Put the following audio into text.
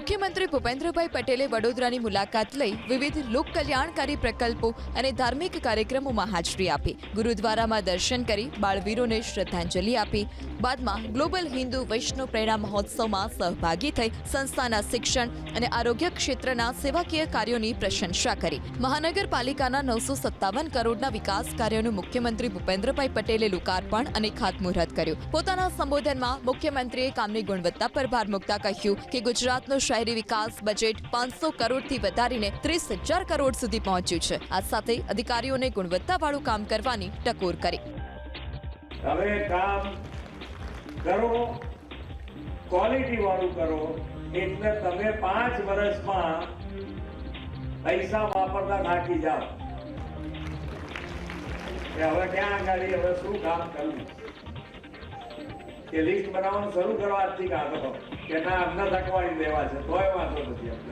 મુખ્યમંત્રી ભૂપેન્દ્રભાઈ પટેલે વડોદરાની મુલાકાત લઈ વિવિધ લોક કલ્યાણકારી પ્રકલ્પો અને ધાર્મિક કાર્યક્રમોમાં હાજરી આપી, ગુરુદ્વારામાં દર્શન કરી બાળવીરોને શ્રદ્ધાંજલિ આપી, બાદમાં ગ્લોબલ હિન્દુ વૈષ્ણવ પ્રેરણા મહોત્સવમાં સહભાગી થઈ સંસ્થાના શિક્ષણ અને આરોગ્ય ક્ષેત્રના સેવાકીય કાર્યોની પ્રશંસા કરી. મહાનગરપાલિકાના 957 કરોડના વિકાસ કાર્યોનું મુખ્યમંત્રી ભૂપેન્દ્રભાઈ પટેલે લોકાર્પણ અને ખાતમુહૂર્ત કર્યું. પોતાના સંબોધનમાં મુખ્યમંત્રીએ કામની ગુણવત્તા પર ભાર મૂકતા કહ્યું કે ગુજરાતનું શહેરી વિકાસ બજેટ 500 કરોડથી વધારીને 30,000 કરોડ સુધી પહોંચ્યું છે. આ સાથે અધિકારીઓને ગુણવત્તાવાળું કામ કરવાની ટકોર કરી. હવે કામ કરો, ક્વોલિટી વાળું કરો, એટલે તમે 5 વર્ષમાં પૈસા વાપરતા થાકી જાઓ કે હવે ક્યાં આગળ હવે શું કામ કરવું, કે લિસ્ટ બનાવવાનું શરૂ કરવા આજથી કાઢો કે ના અમને થકવાડી દેવા છે તોય વાંધો નથી. આપણે